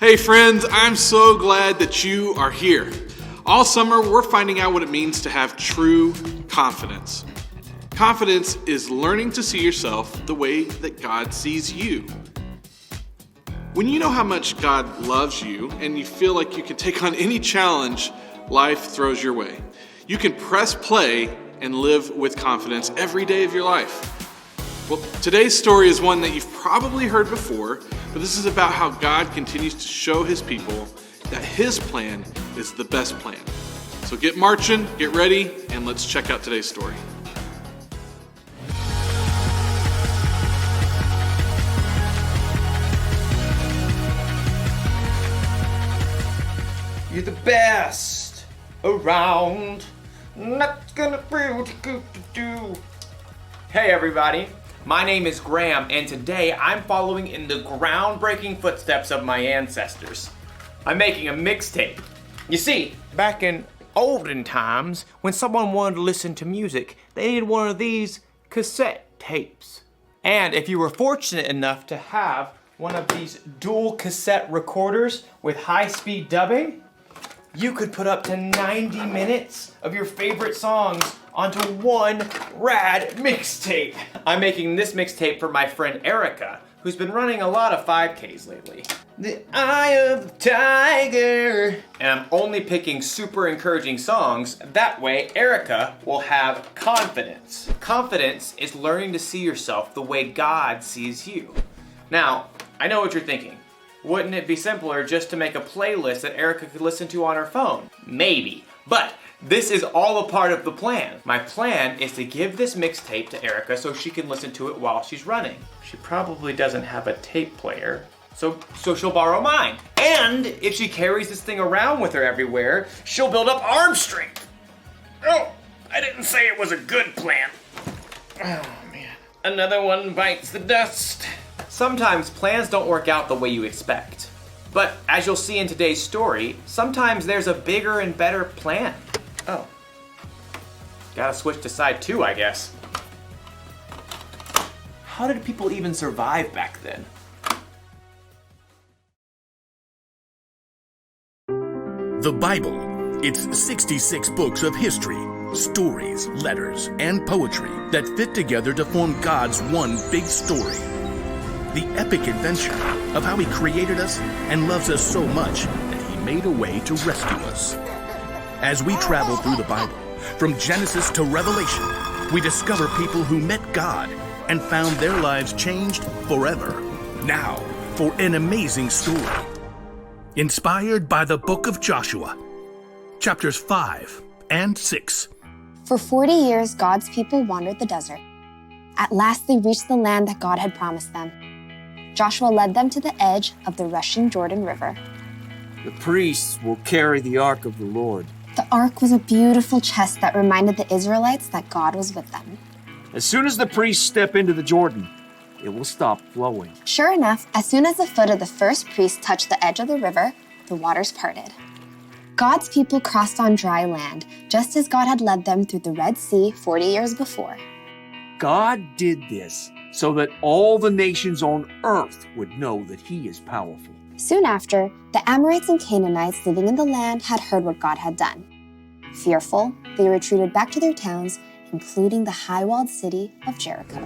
Hey friends, I'm so glad that you are here. All summer, we're finding out what it means to have true confidence. Confidence is learning to see yourself the way that God sees you. When you know how much God loves you and you feel like you can take on any challenge life throws your way, you can press play and live with confidence every day of your life. Well, today's story is one that you've probably heard before, but this is about how God continues to show his people that his plan is the best plan. So get marching, get ready, and let's check out today's story. You're the best around. Not gonna do. Hey everybody, my name is Graham, and today I'm following in the groundbreaking footsteps of my ancestors. I'm making a mixtape. You see, back in olden times, when someone wanted to listen to music, they needed one of these cassette tapes. And if you were fortunate enough to have one of these dual cassette recorders with high-speed dubbing, you could put up to 90 minutes of your favorite songs onto one rad mixtape. I'm making this mixtape for my friend Erica, who's been running a lot of 5Ks lately. The Eye of the Tiger. And I'm only picking super encouraging songs. That way, Erica will have confidence. Confidence is learning to see yourself the way God sees you. Now, I know what you're thinking. Wouldn't it be simpler just to make a playlist that Erica could listen to on her phone? Maybe, but this is all a part of the plan. My plan is to give this mixtape to Erica so she can listen to it while she's running. She probably doesn't have a tape player, so she'll borrow mine. And if she carries this thing around with her everywhere, she'll build up arm strength. Oh, I didn't say it was a good plan. Oh man, another one bites the dust. Sometimes plans don't work out the way you expect. But as you'll see in today's story, sometimes there's a bigger and better plan. Oh. Gotta switch to side 2, I guess. How did people even survive back then? The Bible. It's 66 books of history, stories, letters, and poetry that fit together to form God's one big story. The epic adventure of how he created us and loves us so much that he made a way to rescue us. As we travel through the Bible, from Genesis to Revelation, we discover people who met God and found their lives changed forever. Now, for an amazing story. Inspired by the book of Joshua, chapters 5 and 6. For 40 years, God's people wandered the desert. At last, they reached the land that God had promised them. Joshua led them to the edge of the rushing Jordan River. The priests will carry the ark of the Lord. The ark was a beautiful chest that reminded the Israelites that God was with them. As soon as the priests step into the Jordan, it will stop flowing. Sure enough, as soon as the foot of the first priest touched the edge of the river, the waters parted. God's people crossed on dry land, just as God had led them through the Red Sea 40 years before. God did this so that all the nations on earth would know that he is powerful. Soon after, the Amorites and Canaanites living in the land had heard what God had done. Fearful, they retreated back to their towns, including the high-walled city of Jericho.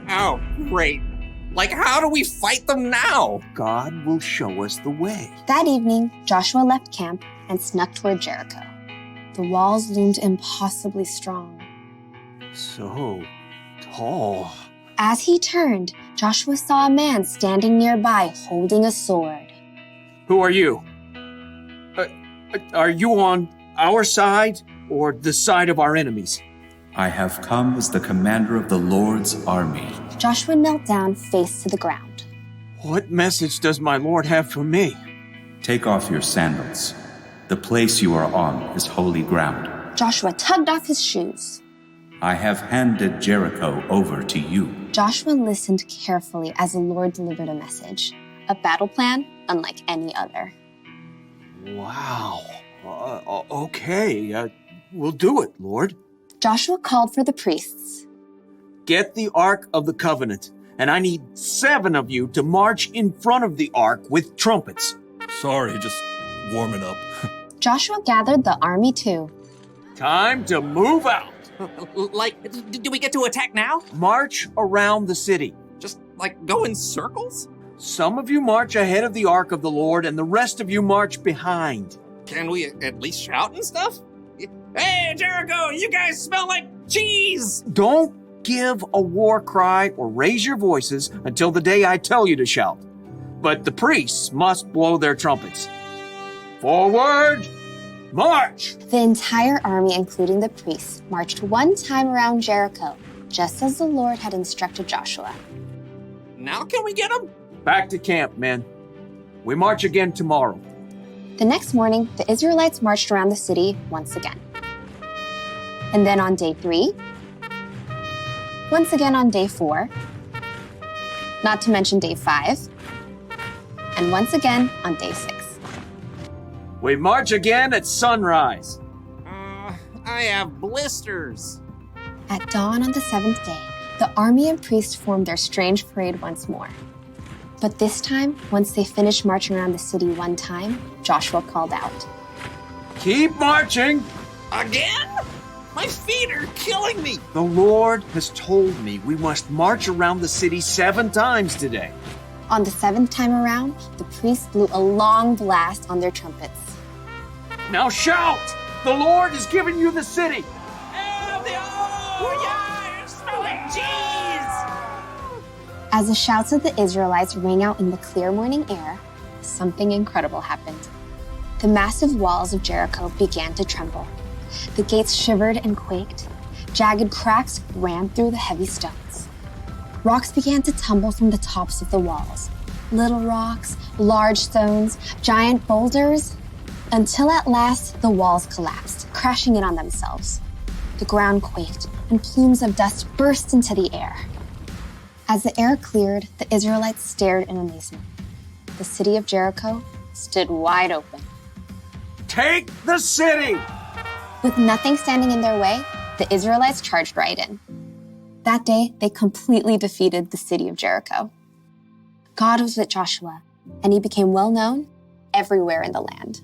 Oh, great. Like, how do we fight them now? God will show us the way. That evening, Joshua left camp and snuck toward Jericho. The walls loomed impossibly strong. So tall. As he turned, Joshua saw a man standing nearby holding a sword. Who are you? Are you on our side or the side of our enemies? I have come as the commander of the Lord's army. Joshua knelt down, face to the ground. What message does my Lord have for me? Take off your sandals. The place you are on is holy ground. Joshua tugged off his shoes. I have handed Jericho over to you. Joshua listened carefully as the Lord delivered a message. A battle plan unlike any other. Wow. Okay. We'll do it, Lord. Joshua called for the priests. Get the Ark of the Covenant, and I need 7 of you to march in front of the Ark with trumpets. Sorry, just warming up. Joshua gathered the army too. Time to move out. Like, do we get to attack now? March around the city. Just like go in circles? Some of you march ahead of the ark of the Lord, and the rest of you march behind. Can we at least shout and stuff? Hey, Jericho, you guys smell like cheese! Don't give a war cry or raise your voices until the day I tell you to shout. But the priests must blow their trumpets. Forward, march! The entire army, including the priests, marched one time around Jericho, just as the Lord had instructed Joshua. Now can we get them? Back to camp, men. We march again tomorrow. The next morning, the Israelites marched around the city once again. And then on day 3, once again on day 4, not to mention day 5, and once again on day 6. We march again at sunrise. I have blisters. At dawn on the 7th day, the army and priests formed their strange parade once more. But this time, once they finished marching around the city one time, Joshua called out, Keep marching! Again? My feet are killing me. The Lord has told me we must march around the city 7 times today. On the 7th time around, the priests blew a long blast on their trumpets. Now shout! The Lord has given you the city! Yeah, it's smelling cheese! As the shouts of the Israelites rang out in the clear morning air, something incredible happened. The massive walls of Jericho began to tremble. The gates shivered and quaked. Jagged cracks ran through the heavy stones. Rocks began to tumble from the tops of the walls. Little rocks, large stones, giant boulders, until at last the walls collapsed, crashing in on themselves. The ground quaked, and plumes of dust burst into the air. As the air cleared, the Israelites stared in amazement. The city of Jericho stood wide open. Take the city! With nothing standing in their way, the Israelites charged right in. That day, they completely defeated the city of Jericho. God was with Joshua, and he became well known everywhere in the land.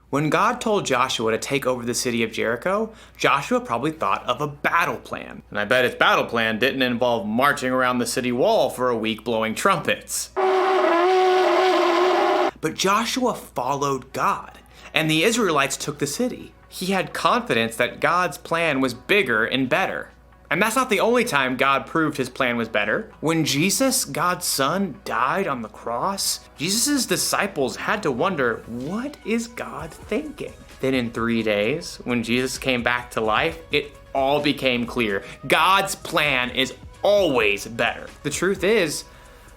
When God told Joshua to take over the city of Jericho, Joshua probably thought of a battle plan. And I bet his battle plan didn't involve marching around the city wall for a week blowing trumpets. But Joshua followed God, and the Israelites took the city. He had confidence that God's plan was bigger and better. And that's not the only time God proved his plan was better. When Jesus, God's son, died on the cross, Jesus' disciples had to wonder, what is God thinking? Then in 3 days, when Jesus came back to life, it all became clear. God's plan is always better. The truth is,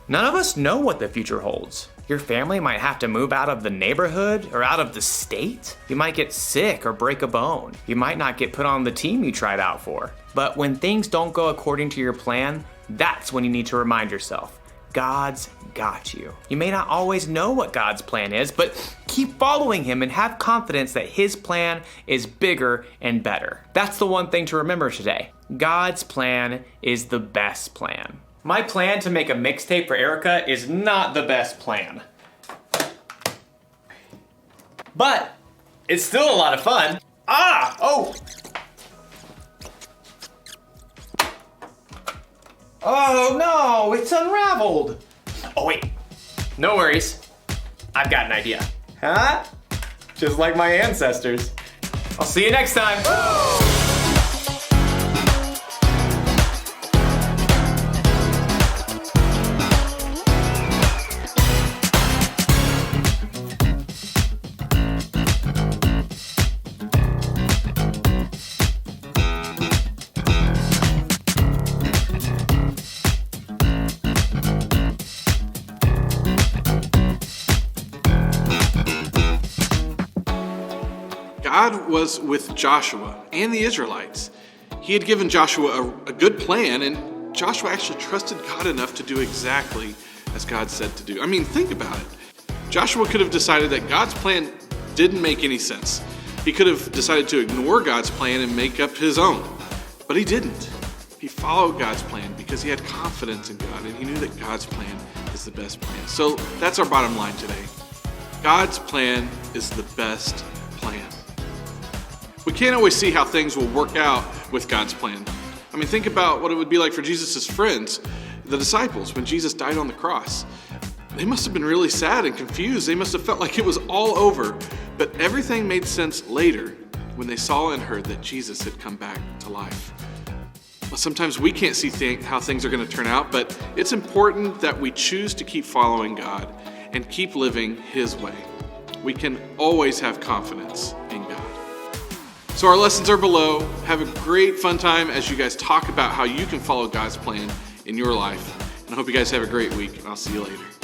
none of us know what the future holds. Your family might have to move out of the neighborhood or out of the state. You might get sick or break a bone. You might not get put on the team you tried out for. But when things don't go according to your plan, that's when you need to remind yourself, God's got you. You may not always know what God's plan is, but keep following him and have confidence that his plan is bigger and better. That's the one thing to remember today. God's plan is the best plan. My plan to make a mixtape for Erica is not the best plan. But it's still a lot of fun. Oh no, it's unraveled. Oh wait, no worries. I've got an idea. Huh? Just like my ancestors. I'll see you next time. God was with Joshua and the Israelites. He had given Joshua a good plan, and Joshua actually trusted God enough to do exactly as God said to do. I mean, think about it. Joshua could have decided that God's plan didn't make any sense. He could have decided to ignore God's plan and make up his own, but he didn't. He followed God's plan because he had confidence in God and he knew that God's plan is the best plan. So that's our bottom line today. God's plan is the best plan. We can't always see how things will work out with God's plan. I mean, think about what it would be like for Jesus' friends, the disciples, when Jesus died on the cross. They must have been really sad and confused. They must have felt like it was all over. But everything made sense later when they saw and heard that Jesus had come back to life. Well, sometimes we can't see how things are going to turn out, but it's important that we choose to keep following God and keep living his way. We can always have confidence in God. So our lessons are below. Have a great fun time as you guys talk about how you can follow God's plan in your life. And I hope you guys have a great week, and I'll see you later.